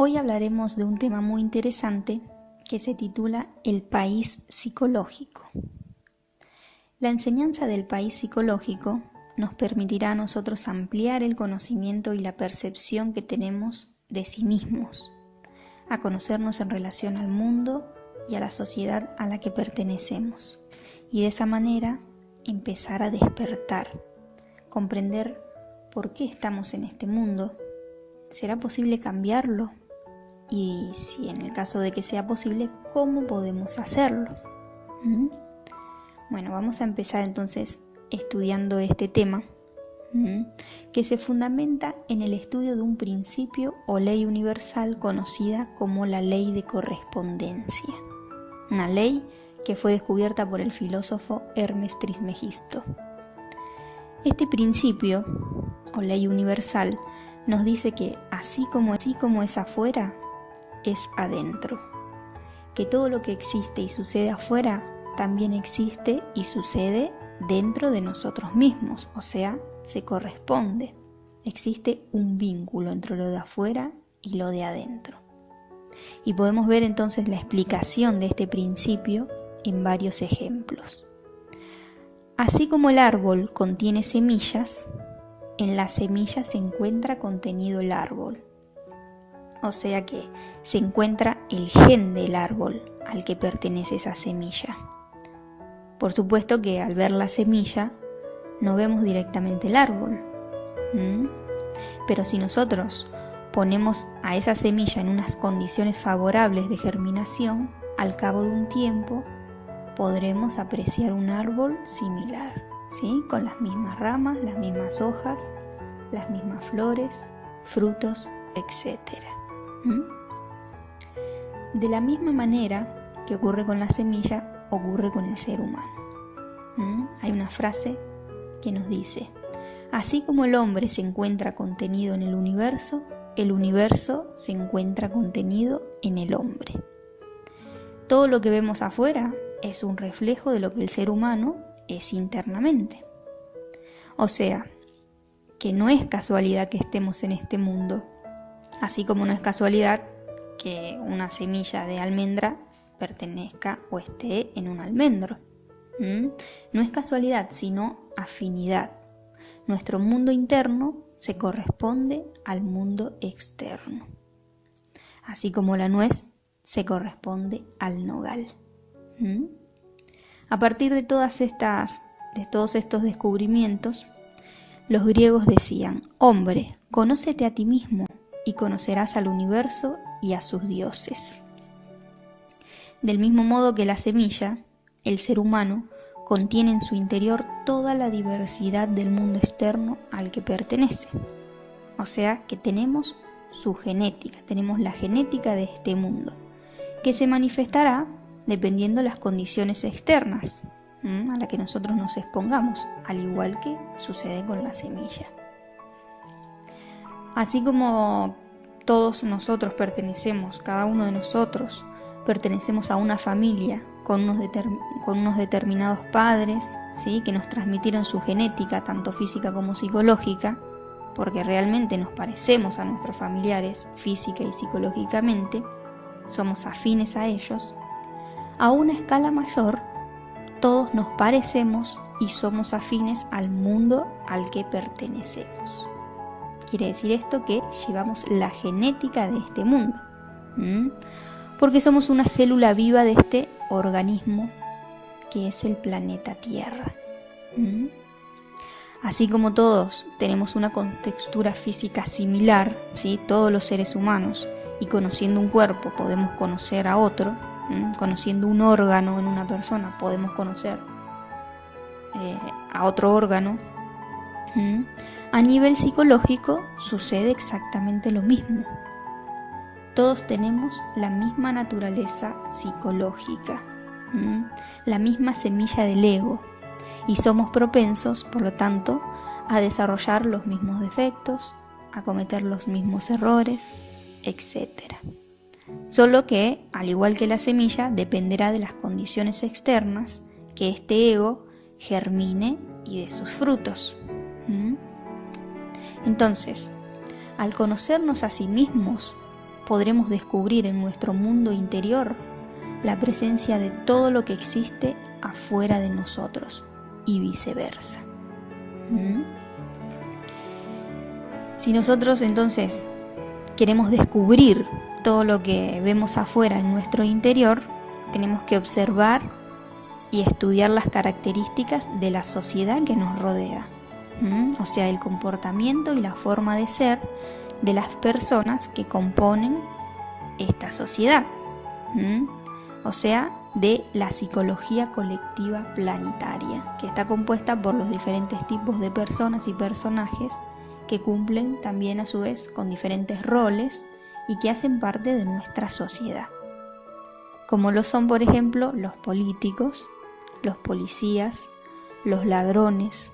Hoy hablaremos de un tema muy interesante que se titula El país psicológico. La enseñanza del país psicológico nos permitirá a nosotros ampliar el conocimiento y la percepción que tenemos de sí mismos, a conocernos en relación al mundo y a la sociedad a la que pertenecemos, y de esa manera empezar a despertar, comprender por qué estamos en este mundo. ¿Será posible cambiarlo? Y si en el caso de que sea posible, ¿cómo podemos hacerlo? Bueno, vamos a empezar entonces estudiando este tema, que se fundamenta en el estudio de un principio o ley universal conocida como la ley de correspondencia. Una ley que fue descubierta por el filósofo Hermes Trismegisto. Este principio o ley universal nos dice que así como es afuera, es adentro. Que todo lo que existe y sucede afuera también existe y sucede dentro de nosotros mismos, o sea, se corresponde. Existe un vínculo entre lo de afuera y lo de adentro. Y podemos ver entonces la explicación de este principio en varios ejemplos. Así como el árbol contiene semillas, en las semillas se encuentra contenido el árbol. O sea que se encuentra el gen del árbol al que pertenece esa semilla. Por supuesto que al ver la semilla no vemos directamente el árbol. Pero si nosotros ponemos a esa semilla en unas condiciones favorables de germinación, al cabo de un tiempo podremos apreciar un árbol similar, ¿sí? Con las mismas ramas, las mismas hojas, las mismas flores, frutos, etc. De la misma manera que ocurre con la semilla, ocurre con el ser humano. Hay una frase que nos dice: así como el hombre se encuentra contenido en el universo se encuentra contenido en el hombre. Todo lo que vemos afuera es un reflejo de lo que el ser humano es internamente. O sea, que no es casualidad que estemos en este mundo, así como no es casualidad que una semilla de almendra pertenezca o esté en un almendro. No es casualidad, sino afinidad. Nuestro mundo interno se corresponde al mundo externo, así como la nuez se corresponde al nogal. A partir de todos estos descubrimientos, los griegos decían: hombre, conócete a ti mismo y conocerás al universo y a sus dioses. Del mismo modo que la semilla, el ser humano contiene en su interior toda la diversidad del mundo externo al que pertenece. O sea que tenemos su genética, tenemos la genética de este mundo, que se manifestará dependiendo de las condiciones externas a las que nosotros nos expongamos, al igual que sucede con la semilla. Así como todos nosotros pertenecemos, cada uno de nosotros pertenecemos a una familia con unos determinados padres, ¿sí? Que nos transmitieron su genética, tanto física como psicológica, porque realmente nos parecemos a nuestros familiares física y psicológicamente, somos afines a ellos. A una escala mayor, todos nos parecemos y somos afines al mundo al que pertenecemos. Quiere decir esto que llevamos la genética de este mundo, porque somos una célula viva de este organismo que es el planeta Tierra. Así como todos tenemos una contextura física similar, ¿sí? Todos los seres humanos, y conociendo un cuerpo podemos conocer a otro, conociendo un órgano en una persona podemos conocer a otro órgano. A nivel psicológico sucede exactamente lo mismo. Todos tenemos la misma naturaleza psicológica, la misma semilla del ego, y somos propensos, por lo tanto, a desarrollar los mismos defectos, a cometer los mismos errores, etc. Solo que, al igual que la semilla, dependerá de las condiciones externas que este ego germine y de sus frutos. Entonces, al conocernos a sí mismos, podremos descubrir en nuestro mundo interior la presencia de todo lo que existe afuera de nosotros y viceversa. Si nosotros entonces queremos descubrir todo lo que vemos afuera en nuestro interior, tenemos que observar y estudiar las características de la sociedad que nos rodea. O sea, el comportamiento y la forma de ser de las personas que componen esta sociedad. O sea, de la psicología colectiva planetaria, que está compuesta por los diferentes tipos de personas y personajes que cumplen también a su vez con diferentes roles y que hacen parte de nuestra sociedad, como lo son, por ejemplo, los políticos, los policías, los ladrones,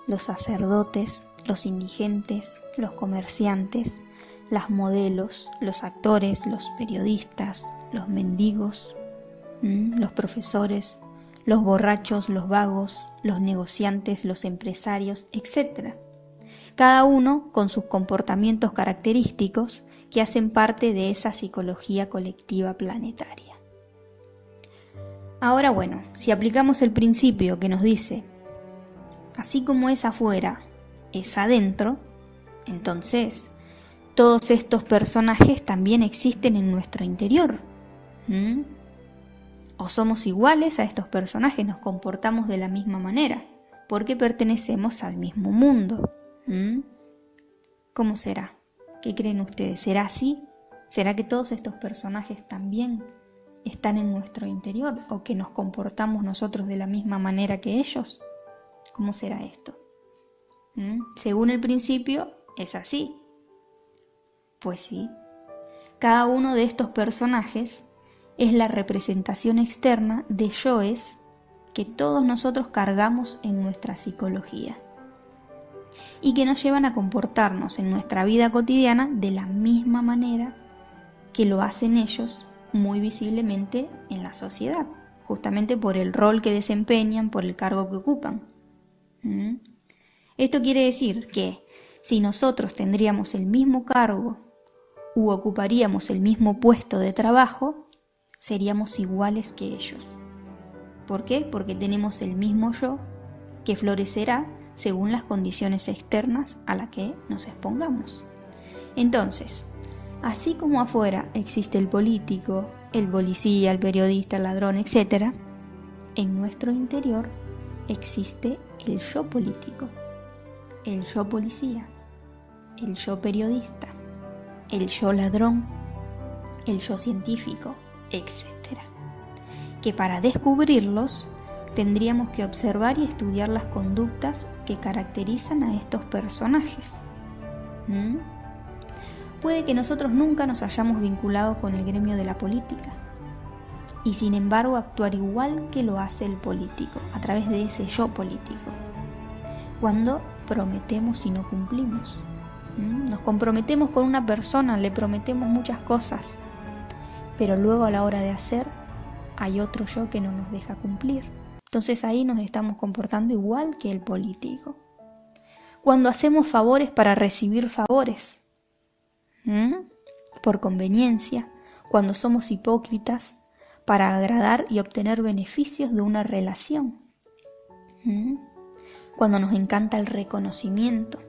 los sacerdotes, los indigentes, los comerciantes, las modelos, los actores, los periodistas, los mendigos, los profesores, los borrachos, los vagos, los negociantes, los empresarios, etc. Cada uno con sus comportamientos característicos que hacen parte de esa psicología colectiva planetaria. Ahora bueno, si aplicamos el principio que nos dice, así como es afuera, es adentro, entonces todos estos personajes también existen en nuestro interior. O somos iguales a estos personajes, nos comportamos de la misma manera, porque pertenecemos al mismo mundo. ¿Cómo será? ¿Qué creen ustedes? ¿Será así? ¿Será que todos estos personajes también están en nuestro interior o que nos comportamos nosotros de la misma manera que ellos? ¿Cómo será esto? Según el principio, es así. Pues sí, cada uno de estos personajes es la representación externa de yoes que todos nosotros cargamos en nuestra psicología y que nos llevan a comportarnos en nuestra vida cotidiana de la misma manera que lo hacen ellos muy visiblemente en la sociedad, justamente por el rol que desempeñan, por el cargo que ocupan. Esto quiere decir que si nosotros tendríamos el mismo cargo u ocuparíamos el mismo puesto de trabajo, seríamos iguales que ellos. ¿Por qué? Porque tenemos el mismo yo que florecerá según las condiciones externas a las que nos expongamos. Entonces, así como afuera existe el político, el policía, el periodista, el ladrón, etc., en nuestro interior existe el yo político, el yo policía, el yo periodista, el yo ladrón, el yo científico, etc. Que para descubrirlos tendríamos que observar y estudiar las conductas que caracterizan a estos personajes. Puede que nosotros nunca nos hayamos vinculado con el gremio de la política y sin embargo actuar igual que lo hace el político, a través de ese yo político, cuando prometemos y no cumplimos. Nos comprometemos con una persona, le prometemos muchas cosas, pero luego a la hora de hacer hay otro yo que no nos deja cumplir. Entonces ahí nos estamos comportando igual que el político. Cuando hacemos favores para recibir favores, por conveniencia, cuando somos hipócritas para agradar y obtener beneficios de una relación, cuando nos encanta el reconocimiento,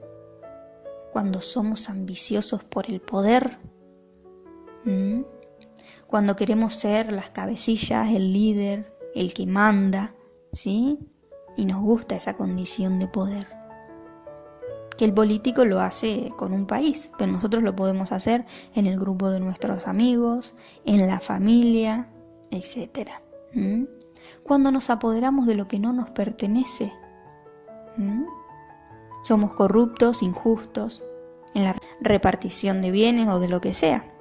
cuando somos ambiciosos por el poder, cuando queremos ser las cabecillas, el líder, el que manda, ¿sí? Y nos gusta esa condición de poder. Que el político lo hace con un país, pero nosotros lo podemos hacer en el grupo de nuestros amigos, en la familia, etc. Cuando nos apoderamos de lo que no nos pertenece, somos corruptos, injustos en la repartición de bienes o de lo que sea.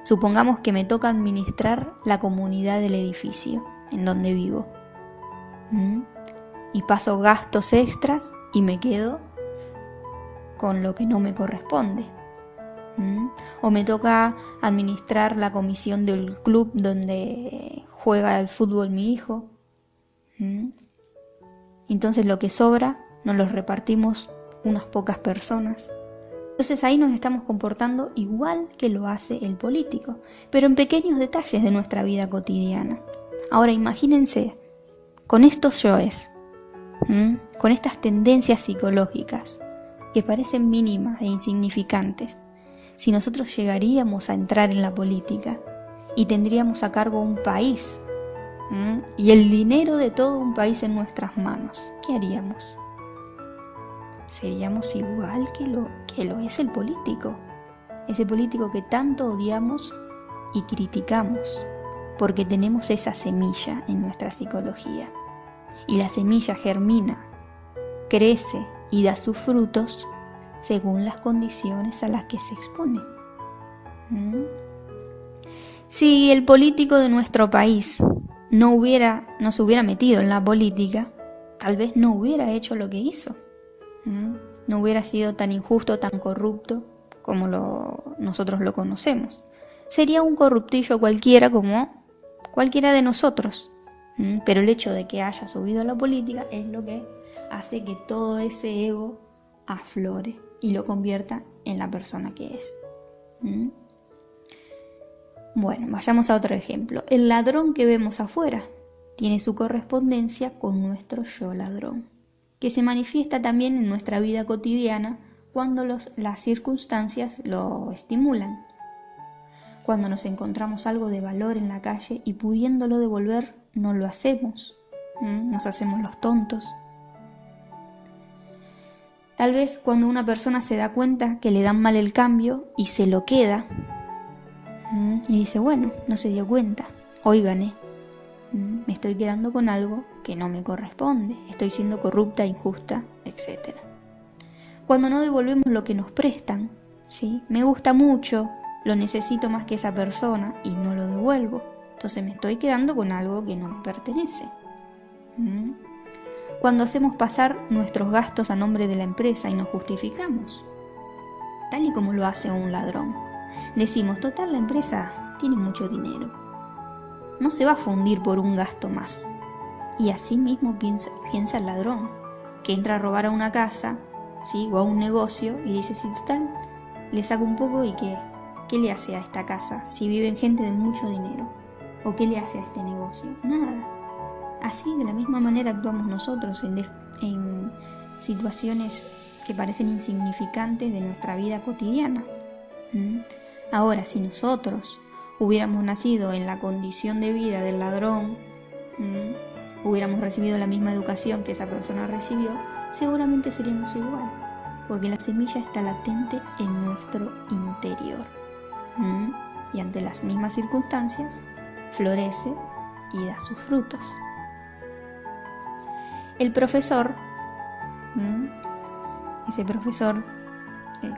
Supongamos que me toca administrar la comunidad del edificio en donde vivo, y paso gastos extras y me quedo con lo que no me corresponde. O me toca administrar la comisión del club donde juega al fútbol mi hijo. Entonces lo que sobra nos lo repartimos unas pocas personas. Entonces ahí nos estamos comportando igual que lo hace el político, pero en pequeños detalles de nuestra vida cotidiana. Ahora imagínense, con estos yoes, con estas tendencias psicológicas que parecen mínimas e insignificantes, si nosotros llegaríamos a entrar en la política y tendríamos a cargo un país y el dinero de todo un país en nuestras manos, ¿qué haríamos? Seríamos igual que lo es el político, ese político que tanto odiamos y criticamos, porque tenemos esa semilla en nuestra psicología. Y la semilla germina, crece y da sus frutos según las condiciones a las que se expone. Si el político de nuestro país no se hubiera metido en la política, tal vez no hubiera hecho lo que hizo. No hubiera sido tan injusto, tan corrupto como nosotros lo conocemos. Sería un corruptillo cualquiera como cualquiera de nosotros. Pero el hecho de que haya subido a la política es lo que hace que todo ese ego aflore y lo convierta en la persona que es. Bueno, vayamos a otro ejemplo. El ladrón que vemos afuera tiene su correspondencia con nuestro yo ladrón, que se manifiesta también en nuestra vida cotidiana cuando las circunstancias lo estimulan. Cuando nos encontramos algo de valor en la calle y pudiéndolo devolver, no lo hacemos. Nos hacemos los tontos. Tal vez cuando una persona se da cuenta que le dan mal el cambio y se lo queda, y dice, bueno, no se dio cuenta, hoy gané. Me estoy quedando con algo que no me corresponde, estoy siendo corrupta, injusta, etc. Cuando no devolvemos lo que nos prestan, ¿sí? Me gusta mucho, lo necesito más que esa persona y no lo devuelvo, entonces me estoy quedando con algo que no me pertenece. Cuando hacemos pasar nuestros gastos a nombre de la empresa y nos justificamos, tal y como lo hace un ladrón, decimos, total, la empresa tiene mucho dinero, no se va a fundir por un gasto más. Y así mismo piensa el ladrón, que entra a robar a una casa, ¿sí? O a un negocio y dice, sí, total, le saco un poco y ¿qué le hace a esta casa si viven gente de mucho dinero? ¿O qué le hace a este negocio? Nada. Así, de la misma manera actuamos nosotros en situaciones que parecen insignificantes de nuestra vida cotidiana. Ahora, si nosotros hubiéramos nacido en la condición de vida del ladrón, hubiéramos recibido la misma educación que esa persona recibió, seguramente seríamos igual, porque la semilla está latente en nuestro interior. Y ante las mismas circunstancias, florece y da sus frutos. El profesor, ese profesor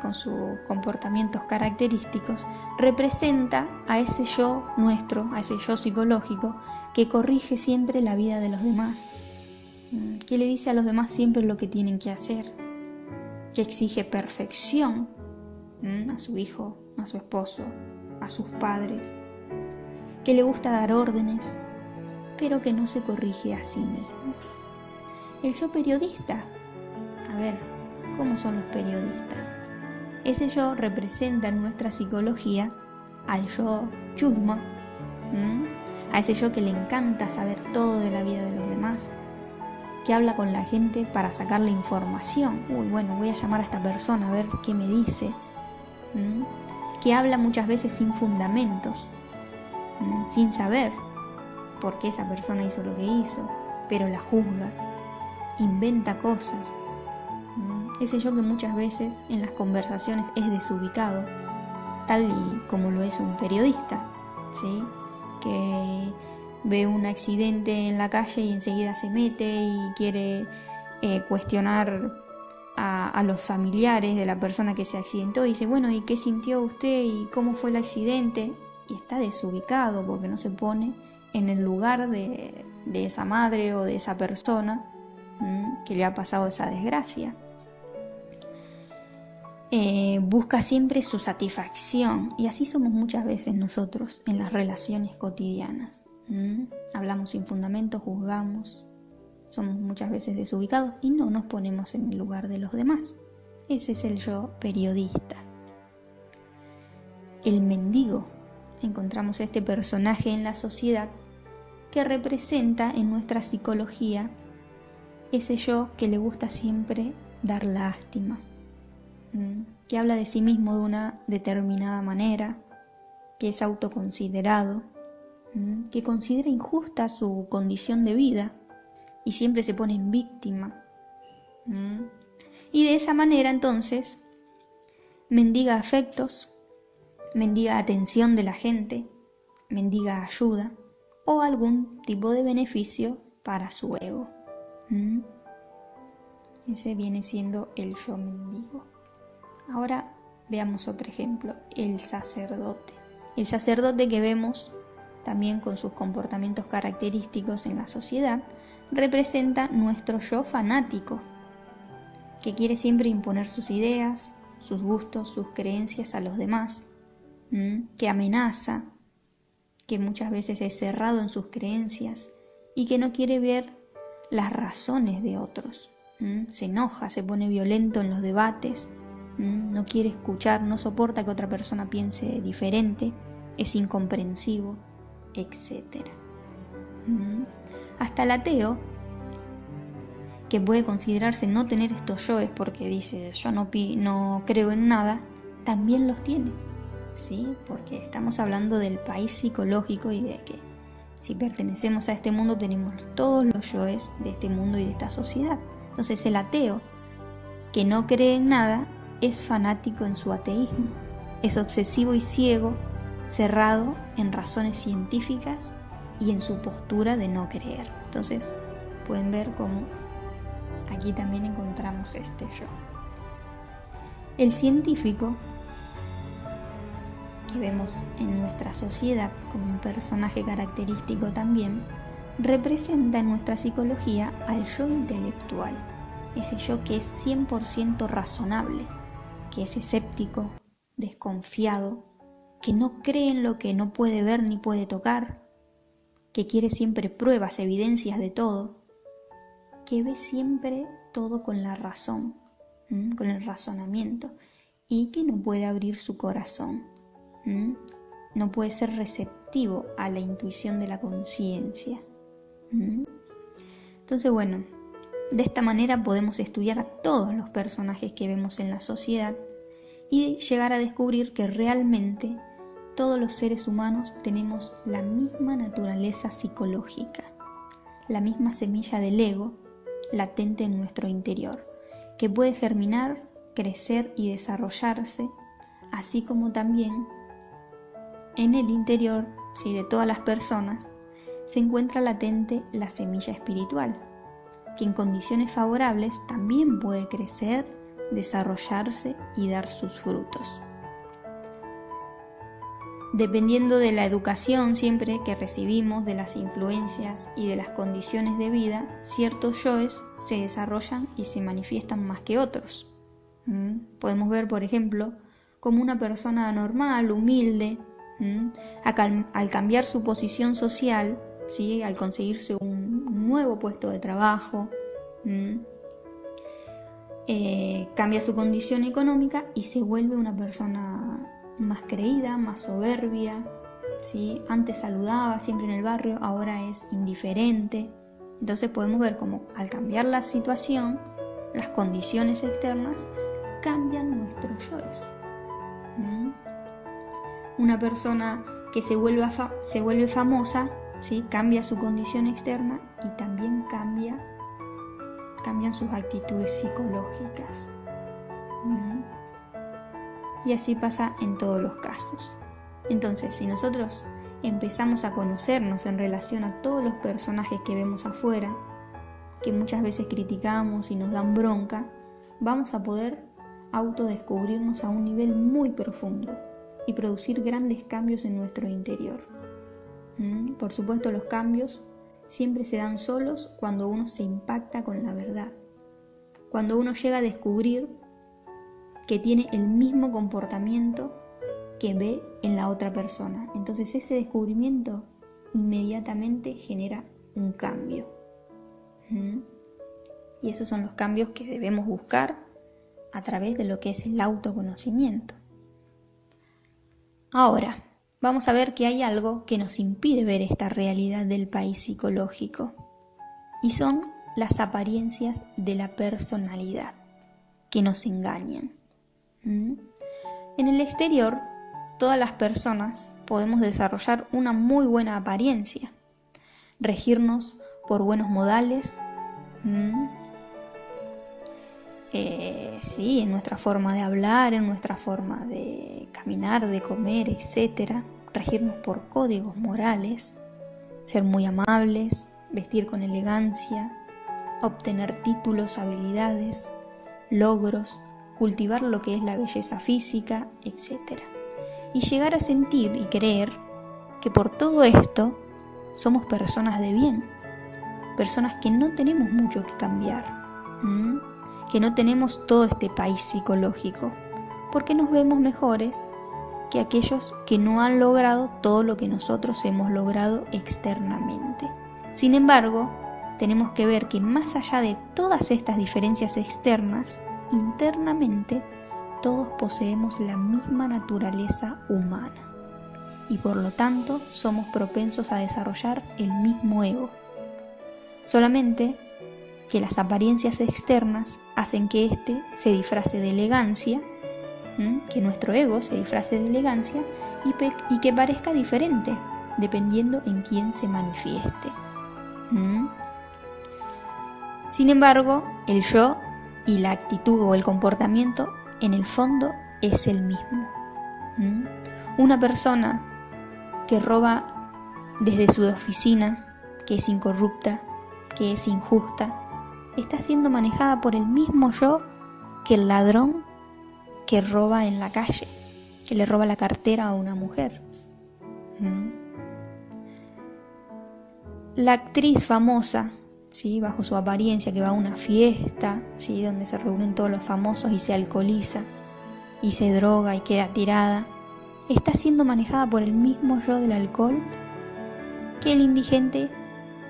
con sus comportamientos característicos, representa a ese yo nuestro, a ese yo psicológico que corrige siempre la vida de los demás, que le dice a los demás siempre lo que tienen que hacer, que exige perfección a su hijo, a su esposo, a sus padres, que le gusta dar órdenes, pero que no se corrige a sí mismo. El yo periodista, a ver, ¿cómo son los periodistas? Ese yo representa en nuestra psicología al yo chusma, a ese yo que le encanta saber todo de la vida de los demás, que habla con la gente para sacarle información. Bueno, voy a llamar a esta persona a ver qué me dice. Que habla muchas veces sin fundamentos, sin saber por qué esa persona hizo lo que hizo, pero la juzga, inventa cosas. Ese yo que muchas veces en las conversaciones es desubicado, tal y como lo es un periodista, ¿sí? Que ve un accidente en la calle y enseguida se mete y quiere cuestionar a los familiares de la persona que se accidentó y dice, bueno, ¿y qué sintió usted? ¿Y cómo fue el accidente? Y está desubicado porque no se pone en el lugar de esa madre o de esa persona que le ha pasado esa desgracia. Busca siempre su satisfacción, y así somos muchas veces nosotros en las relaciones cotidianas. Hablamos sin fundamento, juzgamos, somos muchas veces desubicados y no nos ponemos en el lugar de los demás. Ese es el yo periodista. El mendigo. Encontramos este personaje en la sociedad que representa en nuestra psicología ese yo que le gusta siempre dar lástima, que habla de sí mismo de una determinada manera, que es autoconsiderado, que considera injusta su condición de vida y siempre se pone en víctima. Y de esa manera entonces mendiga afectos, mendiga atención de la gente, mendiga ayuda o algún tipo de beneficio para su ego. Ese viene siendo el yo mendigo. Ahora veamos otro ejemplo, el sacerdote. El sacerdote que vemos también con sus comportamientos característicos en la sociedad representa nuestro yo fanático, que quiere siempre imponer sus ideas, sus gustos, sus creencias a los demás, que amenaza, que muchas veces es cerrado en sus creencias y que no quiere ver las razones de otros. Se enoja, se pone violento en los debates, no quiere escuchar, no soporta que otra persona piense diferente, es incomprensivo, etc. Hasta el ateo, que puede considerarse no tener estos yoes porque dice yo no creo en nada, también los tiene, ¿sí? Porque estamos hablando del país psicológico y de que si pertenecemos a este mundo tenemos todos los yoes de este mundo y de esta sociedad. Entonces el ateo que no cree en nada es fanático en su ateísmo, es obsesivo y ciego, cerrado en razones científicas y en su postura de no creer. Entonces pueden ver cómo aquí también encontramos este yo. El científico, que vemos en nuestra sociedad como un personaje característico también, representa en nuestra psicología al yo intelectual, ese yo que es 100% razonable, que es escéptico, desconfiado, que no cree en lo que no puede ver ni puede tocar, que quiere siempre pruebas, evidencias de todo, que ve siempre todo con la razón, con el razonamiento, y que no puede abrir su corazón, no puede ser receptivo a la intuición de la conciencia. Entonces, bueno, de esta manera podemos estudiar a todos los personajes que vemos en la sociedad y llegar a descubrir que realmente todos los seres humanos tenemos la misma naturaleza psicológica, la misma semilla del ego latente en nuestro interior, que puede germinar, crecer y desarrollarse, así como también en el interior, ¿sí?, de todas las personas se encuentra latente la semilla espiritual, que en condiciones favorables también puede crecer, desarrollarse y dar sus frutos. Dependiendo de la educación siempre que recibimos, de las influencias y de las condiciones de vida, ciertos yoes se desarrollan y se manifiestan más que otros. Podemos ver, por ejemplo, como una persona normal, humilde, al cambiar su posición social, ¿sí?, al conseguirse un nuevo puesto de trabajo, cambia su condición económica y se vuelve una persona más creída, más soberbia, ¿sí? Antes saludaba siempre en el barrio, ahora es indiferente. Entonces podemos ver cómo al cambiar la situación, las condiciones externas cambian nuestros yoes. Una persona que se vuelve famosa, ¿sí?, cambia su condición externa y también cambian sus actitudes psicológicas. Y así pasa en todos los casos. Entonces, si nosotros empezamos a conocernos en relación a todos los personajes que vemos afuera, que muchas veces criticamos y nos dan bronca, vamos a poder autodescubrirnos a un nivel muy profundo y producir grandes cambios en nuestro interior. Por supuesto, los cambios siempre se dan solos cuando uno se impacta con la verdad, cuando uno llega a descubrir que tiene el mismo comportamiento que ve en la otra persona. Entonces ese descubrimiento inmediatamente genera un cambio. Y esos son los cambios que debemos buscar a través de lo que es el autoconocimiento. Ahora, vamos a ver que hay algo que nos impide ver esta realidad del país psicológico, y son las apariencias de la personalidad que nos engañan. En el exterior, todas las personas podemos desarrollar una muy buena apariencia, regirnos por buenos modales, en nuestra forma de hablar, en nuestra forma de caminar, de comer, etc. Regirnos por códigos morales, ser muy amables, vestir con elegancia, obtener títulos, habilidades, logros, cultivar lo que es la belleza física, etc. Y llegar a sentir y creer que por todo esto somos personas de bien, personas que no tenemos mucho que cambiar, que no tenemos todo este país psicológico, porque nos vemos mejores que aquellos que no han logrado todo lo que nosotros hemos logrado externamente. Sin embargo, tenemos que ver que más allá de todas estas diferencias externas, internamente todos poseemos la misma naturaleza humana y por lo tanto somos propensos a desarrollar el mismo ego. Solamente que las apariencias externas hacen que éste se disfrace de elegancia, que nuestro ego se disfrace de elegancia y que parezca diferente dependiendo en quién se manifieste. Sin embargo, el yo y la actitud o el comportamiento en el fondo es el mismo. Una persona que roba desde su oficina, que es incorrupta, que es injusta, está siendo manejada por el mismo yo que el ladrón que roba en la calle, que le roba la cartera a una mujer. La actriz famosa, ¿sí?, bajo su apariencia, que va a una fiesta, ¿sí?, donde se reúnen todos los famosos y se alcoholiza y se droga y queda tirada, está siendo manejada por el mismo yo del alcohol que el indigente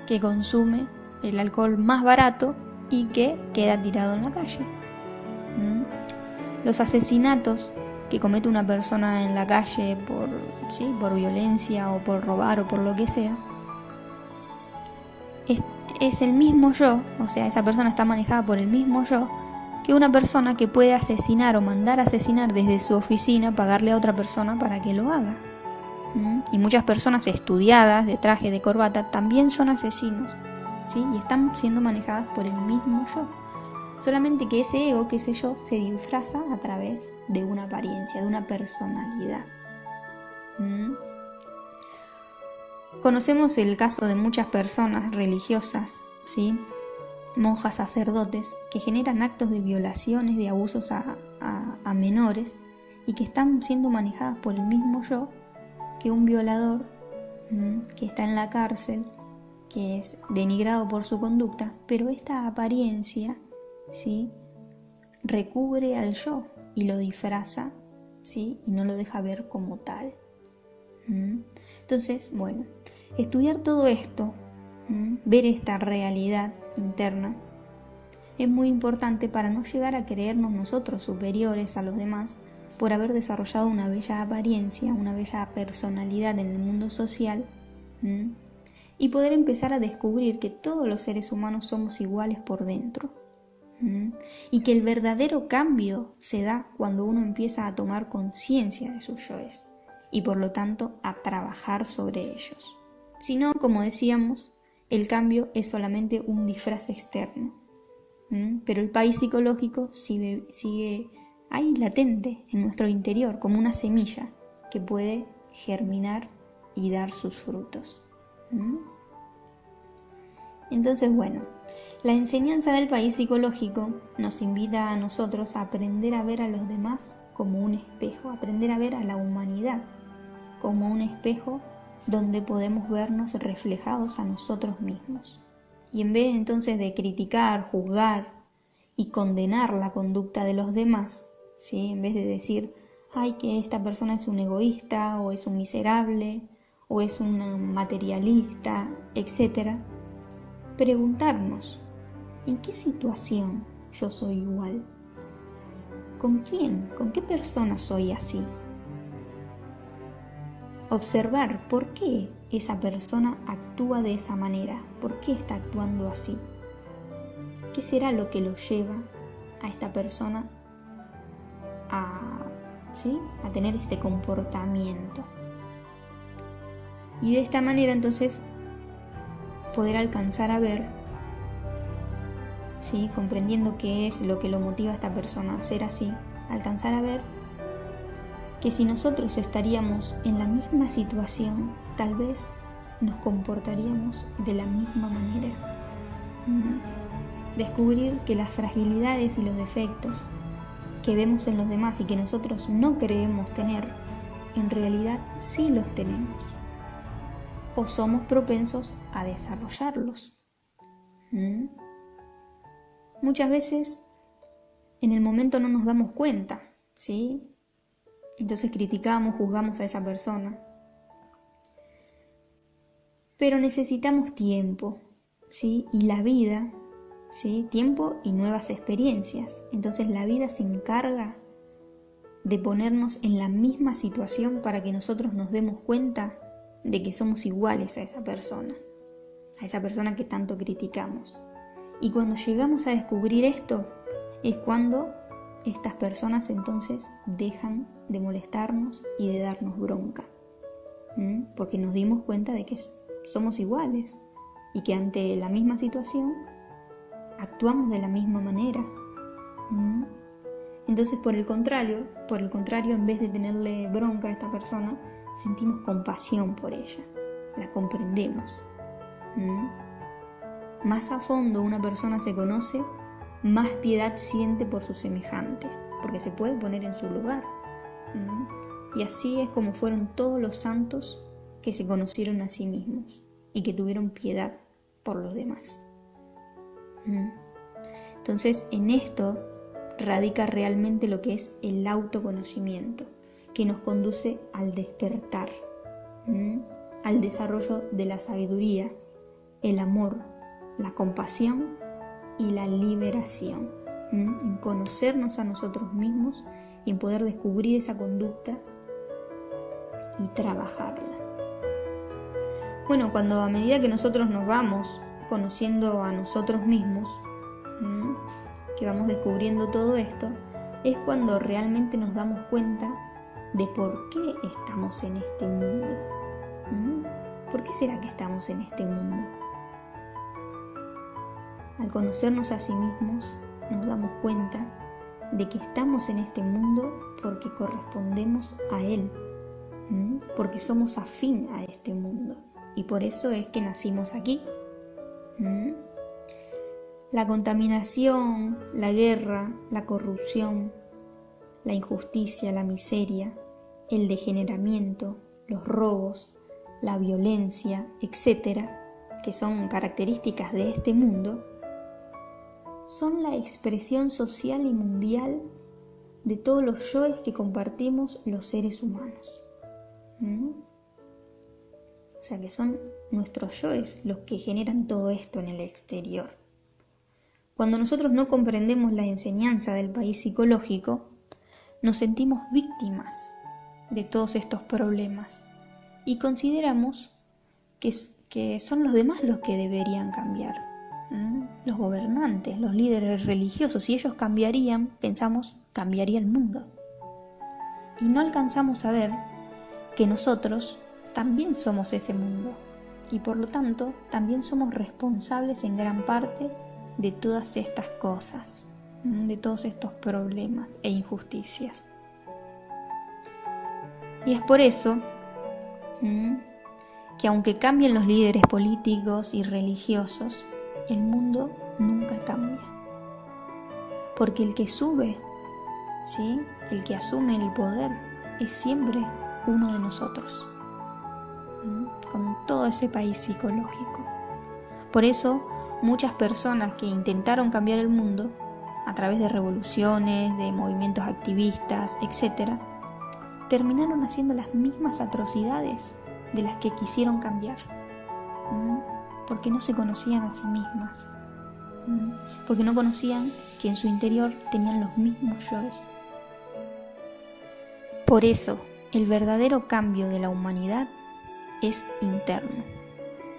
que consume el alcohol más barato y que queda tirado en la calle. Los asesinatos que comete una persona en la calle por violencia o por robar o por lo que sea, es el mismo yo, o sea, esa persona está manejada por el mismo yo que una persona que puede asesinar o mandar a asesinar desde su oficina, pagarle a otra persona para que lo haga. Y muchas personas estudiadas, de traje, de corbata, también son asesinos, ¿sí? Y están siendo manejadas por el mismo yo. Solamente que ese ego, que ese yo, se disfraza a través de una apariencia, de una personalidad. Conocemos el caso de muchas personas religiosas, ¿sí?, monjas, sacerdotes, que generan actos de violaciones, de abusos a menores y que están siendo manejadas por el mismo yo que un violador que está en la cárcel, que es denigrado por su conducta, pero esta apariencia, ¿sí?, recubre al yo y lo disfraza, ¿sí?, y no lo deja ver como tal. Entonces, bueno, estudiar todo esto, ver esta realidad interna, es muy importante para no llegar a creernos nosotros superiores a los demás por haber desarrollado una bella apariencia, una bella personalidad en el mundo social, y poder empezar a descubrir que todos los seres humanos somos iguales por dentro, y que el verdadero cambio se da cuando uno empieza a tomar conciencia de sus yoes y por lo tanto a trabajar sobre ellos. Si no, como decíamos, el cambio es solamente un disfraz externo, pero el país psicológico sigue ahí latente en nuestro interior como una semilla que puede germinar y dar sus frutos. Entonces, bueno, la enseñanza del país psicológico nos invita a nosotros a aprender a ver a los demás como un espejo, aprender a ver a la humanidad como un espejo donde podemos vernos reflejados a nosotros mismos. Y en vez entonces de criticar, juzgar y condenar la conducta de los demás, ¿sí?, en vez de decir, ay, que esta persona es un egoísta, o es un miserable, o es un materialista, etc., preguntarnos, ¿en qué situación yo soy igual? ¿Con quién? ¿Con qué persona soy así? Observar por qué esa persona actúa de esa manera, por qué está actuando así. ¿Qué será lo que lo lleva a esta persona a tener este comportamiento? Y de esta manera entonces poder alcanzar a ver, ¿sí?, comprendiendo qué es lo que lo motiva a esta persona a ser así, alcanzar a ver que si nosotros estaríamos en la misma situación, tal vez nos comportaríamos de la misma manera. Descubrir que las fragilidades y los defectos que vemos en los demás y que nosotros no creemos tener, en realidad sí los tenemos. O somos propensos a desarrollarlos. Muchas veces en el momento no nos damos cuenta, ¿sí? Entonces criticamos, juzgamos a esa persona. Pero necesitamos tiempo, ¿sí? Y la vida, ¿sí?, tiempo y nuevas experiencias. Entonces la vida se encarga de ponernos en la misma situación para que nosotros nos demos cuenta de que somos iguales a esa persona que tanto criticamos. Y cuando llegamos a descubrir esto, es cuando estas personas entonces dejan de molestarnos y de darnos bronca. Porque nos dimos cuenta de que somos iguales y que ante la misma situación actuamos de la misma manera. Entonces, por el contrario, en vez de tenerle bronca a esta persona, sentimos compasión por ella, la comprendemos. Más a fondo una persona se conoce, más piedad siente por sus semejantes, porque se puede poner en su lugar. Y así es como fueron todos los santos que se conocieron a sí mismos y que tuvieron piedad por los demás. Entonces, en esto radica realmente lo que es el autoconocimiento, que nos conduce al despertar, al desarrollo de la sabiduría, el amor, la compasión y la liberación, en conocernos a nosotros mismos y en poder descubrir esa conducta y trabajarla. Bueno, cuando a medida que nosotros nos vamos conociendo a nosotros mismos, que vamos descubriendo todo esto, es cuando realmente nos damos cuenta de por qué estamos en este mundo. ¿Por qué será que estamos en este mundo? Al conocernos a sí mismos, nos damos cuenta de que estamos en este mundo porque correspondemos a él, porque somos afín a este mundo, y por eso es que nacimos aquí. La contaminación, la guerra, la corrupción, la injusticia, la miseria, el degeneramiento, los robos, la violencia, etcétera, que son características de este mundo, son la expresión social y mundial de todos los yoes que compartimos los seres humanos. O sea que son nuestros yoes los que generan todo esto en el exterior. Cuando nosotros no comprendemos la enseñanza del país psicológico, nos sentimos víctimas de todos estos problemas y consideramos que son los demás los que deberían cambiar. Los gobernantes, los líderes religiosos, si ellos cambiarían, pensamos, cambiaría el mundo. Y no alcanzamos a ver que nosotros también somos ese mundo y por lo tanto también somos responsables en gran parte de todas estas cosas, de todos estos problemas e injusticias. Y es por eso que aunque cambien los líderes políticos y religiosos, el mundo nunca cambia. Porque el que sube, ¿sí?, el que asume el poder, es siempre uno de nosotros, con todo ese país psicológico. Por eso, muchas personas que intentaron cambiar el mundo a través de revoluciones, de movimientos activistas, etc., terminaron haciendo las mismas atrocidades de las que quisieron cambiar, porque no se conocían a sí mismas, porque no conocían que en su interior tenían los mismos yoes, Por eso, el verdadero cambio de la humanidad es interno.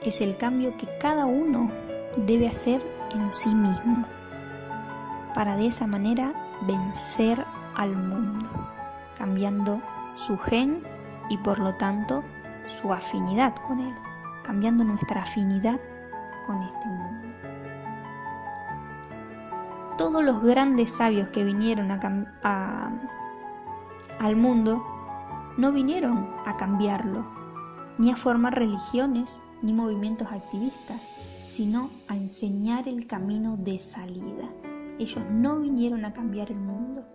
Es el cambio que cada uno debe hacer en sí mismo, para de esa manera vencer al mundo, cambiando su gen y por lo tanto su afinidad con él, cambiando nuestra afinidad con este mundo. Todos los grandes sabios que vinieron al mundo no vinieron a cambiarlo, ni a formar religiones ni movimientos activistas, sino a enseñar el camino de salida. Ellos no vinieron a cambiar el mundo,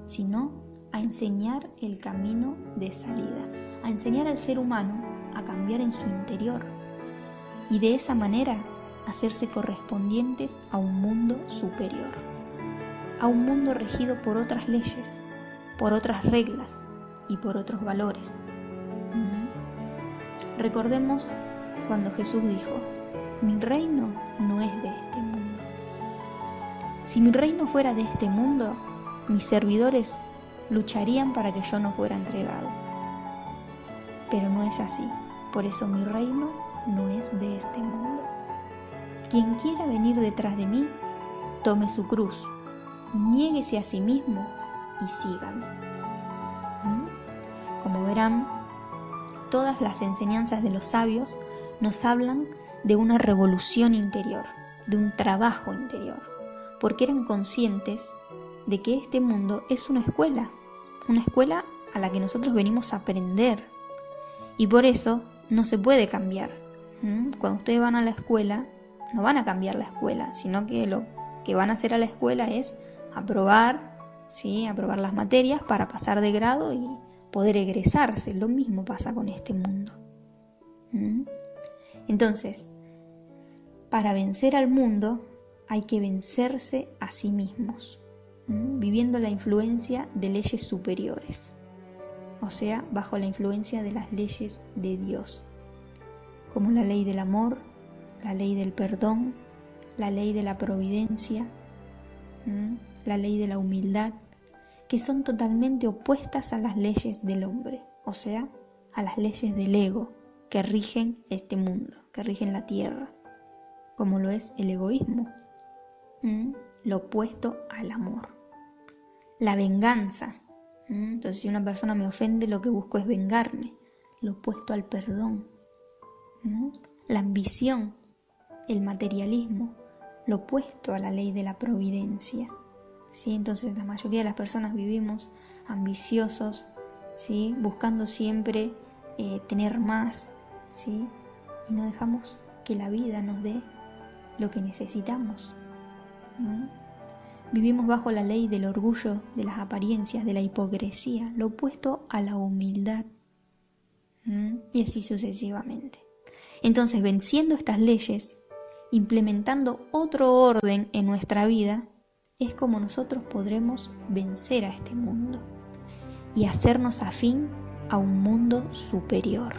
sino a enseñar el camino de salida, a enseñar al ser humano a cambiar en su interior y de esa manera hacerse correspondientes a un mundo superior, a un mundo regido por otras leyes, por otras reglas y por otros valores. Recordemos cuando Jesús dijo: mi reino no es de este mundo. Si mi reino fuera de este mundo, mis servidores lucharían para que yo no fuera entregado. Pero no es así. Por eso mi reino no es de este mundo. Quien quiera venir detrás de mí, tome su cruz, niéguese a sí mismo y sígame. Como verán, todas las enseñanzas de los sabios nos hablan de una revolución interior, de un trabajo interior, porque eran conscientes de que este mundo es una escuela a la que nosotros venimos a aprender, y por eso no se puede cambiar. Cuando ustedes van a la escuela, no van a cambiar la escuela, sino que lo que van a hacer a la escuela es aprobar las materias para pasar de grado y poder egresarse. Lo mismo pasa con este mundo. Entonces, para vencer al mundo hay que vencerse a sí mismos, viviendo la influencia de leyes superiores, o sea, bajo la influencia de las leyes de Dios, como la ley del amor, la ley del perdón, la ley de la providencia, la ley de la humildad, que son totalmente opuestas a las leyes del hombre, o sea, a las leyes del ego que rigen este mundo, que rigen la tierra, como lo es el egoísmo, lo opuesto al amor. La venganza, entonces si una persona me ofende, lo que busco es vengarme, lo opuesto al perdón. La ambición, el materialismo, lo opuesto a la ley de la providencia. ¿Sí? Entonces la mayoría de las personas vivimos ambiciosos, ¿sí? Buscando siempre tener más, ¿sí? Y no dejamos que la vida nos dé lo que necesitamos. Vivimos bajo la ley del orgullo, de las apariencias, de la hipocresía, lo opuesto a la humildad, y así sucesivamente. Entonces, venciendo estas leyes, implementando otro orden en nuestra vida, es como nosotros podremos vencer a este mundo y hacernos afín a un mundo superior.